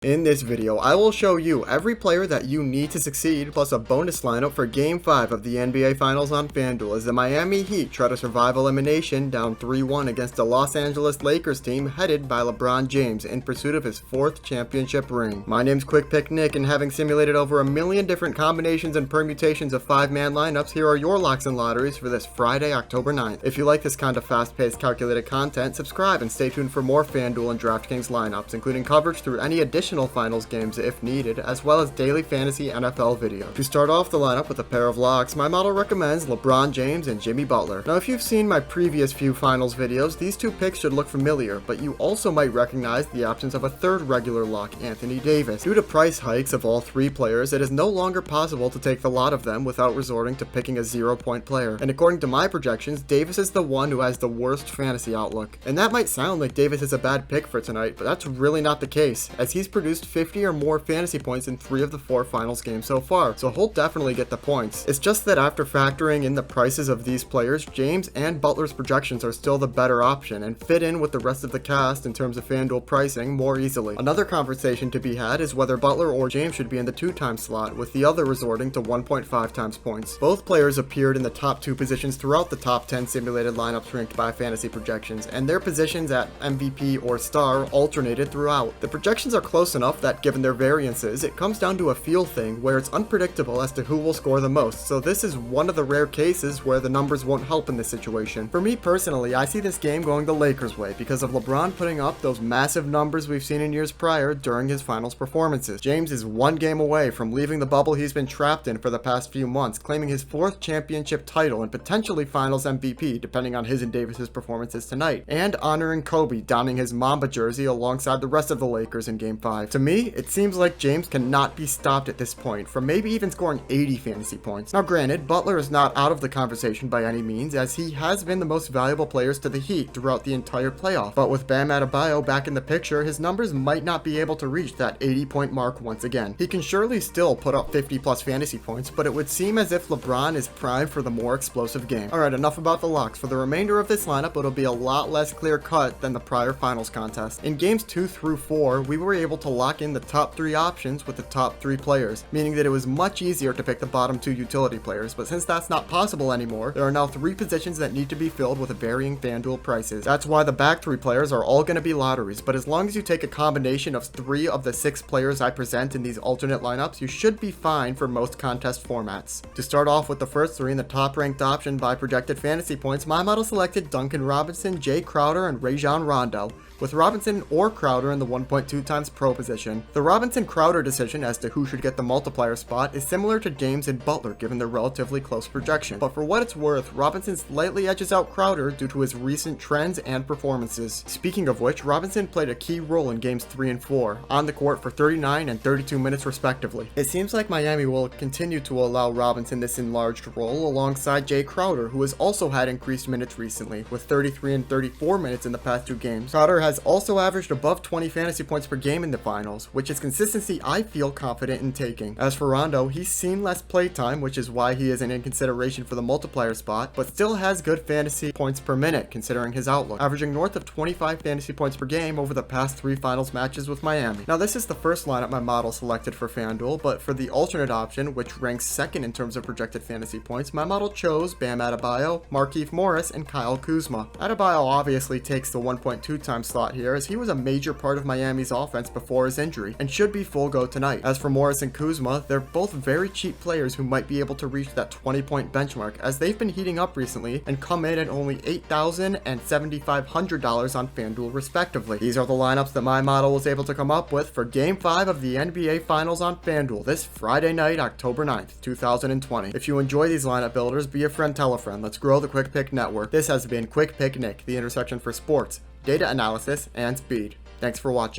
In this video, I will show you every player that you need to succeed, plus a bonus lineup for Game 5 of the NBA Finals on FanDuel as the Miami Heat try to survive elimination down 3-1 against the Los Angeles Lakers team headed by LeBron James in pursuit of his fourth championship ring. My name's Quick Pick Nick, and having simulated over a million different combinations and permutations of 5-man lineups, here are your locks and lotteries for this Friday, October 9th. If you like this kind of fast-paced, calculated content, subscribe and stay tuned for more FanDuel and DraftKings lineups, including coverage through any additional finals games if needed, as well as daily fantasy NFL videos. To start off the lineup with a pair of locks, my model recommends LeBron James and Jimmy Butler. Now, if you've seen my previous few finals videos, these two picks should look familiar, but you also might recognize the absence of a third regular lock, Anthony Davis. Due to price hikes of all three players, it is no longer possible to take the lot of them without resorting to picking a 0-point player. And according to my projections, Davis is the one who has the worst fantasy outlook. And that might sound like Davis is a bad pick for tonight, but that's really not the case, as he's produced 50 or more fantasy points in 3 of the 4 finals games so far, so he'll definitely get the points. It's just that after factoring in the prices of these players, James and Butler's projections are still the better option and fit in with the rest of the cast in terms of FanDuel pricing more easily. Another conversation to be had is whether Butler or James should be in the 2-time slot, with the other resorting to 1.5 times points. Both players appeared in the top 2 positions throughout the top 10 simulated lineups ranked by fantasy projections, and their positions at MVP or star alternated throughout. The projections are close enough that given their variances, it comes down to a feel thing where it's unpredictable as to who will score the most, so this is one of the rare cases where the numbers won't help in this situation. For me personally, I see this game going the Lakers' way because of LeBron putting up those massive numbers we've seen in years prior during his finals performances. James is one game away from leaving the bubble he's been trapped in for the past few months, claiming his 4th championship title and potentially finals MVP depending on his and Davis's performances tonight, and honoring Kobe donning his Mamba jersey alongside the rest of the Lakers in Game 5. To me, it seems like James cannot be stopped at this point from maybe even scoring 80 fantasy points. Now granted, Butler is not out of the conversation by any means, as he has been the most valuable players to the Heat throughout the entire playoff, but with Bam Adebayo back in the picture, his numbers might not be able to reach that 80-point mark once again. He can surely still put up 50 plus fantasy points, but it would seem as if LeBron is primed for the more explosive game. Alright, enough about the locks. For the remainder of this lineup, it'll be a lot less clear-cut than the prior finals contest. In games 2 through 4, we were able to lock in the top 3 options with the top 3 players, meaning that it was much easier to pick the bottom 2 utility players, but since that's not possible anymore, there are now 3 positions that need to be filled with varying FanDuel prices. That's why the back 3 players are all going to be lotteries, but as long as you take a combination of 3 of the 6 players I present in these alternate lineups, you should be fine for most contest formats. To start off with the first 3 in the top ranked option by projected fantasy points, my model selected Duncan Robinson, Jay Crowder, and Rajon Rondo, with Robinson or Crowder in the 1.2 times pro position. The Robinson-Crowder decision as to who should get the multiplier spot is similar to James and Butler given their relatively close projection, but for what it's worth, Robinson slightly edges out Crowder due to his recent trends and performances. Speaking of which, Robinson played a key role in games 3 and 4, on the court for 39 and 32 minutes respectively. It seems like Miami will continue to allow Robinson this enlarged role alongside Jay Crowder, who has also had increased minutes recently, with 33 and 34 minutes in the past 2 games. Crowder has also averaged above 20 fantasy points per game in the finals, which is consistency I feel confident in taking. As for Rondo, he's seen less playtime, which is why he isn't in consideration for the multiplier spot, but still has good fantasy points per minute considering his outlook, averaging north of 25 fantasy points per game over the past 3 finals matches with Miami. Now this is the first lineup my model selected for FanDuel, but for the alternate option, which ranks second in terms of projected fantasy points, my model chose Bam Adebayo, Markieff Morris, and Kyle Kuzma. Adebayo obviously takes the 1.2 times slot here, as he was a major part of Miami's offense before his injury and should be full go tonight. As for Morris and Kuzma, they're both very cheap players who might be able to reach that 20-point benchmark, as they've been heating up recently and come in at only $8,000 and $7,500 on FanDuel respectively. These are the lineups that my model was able to come up with for Game 5 of the NBA Finals on FanDuel this Friday night, October 9th, 2020. If you enjoy these lineup builders, be a friend, tell a friend. Let's grow the Quick Pick Network. This has been Quick Pick Nick, the intersection for sports, data analysis, and speed. Thanks for watching.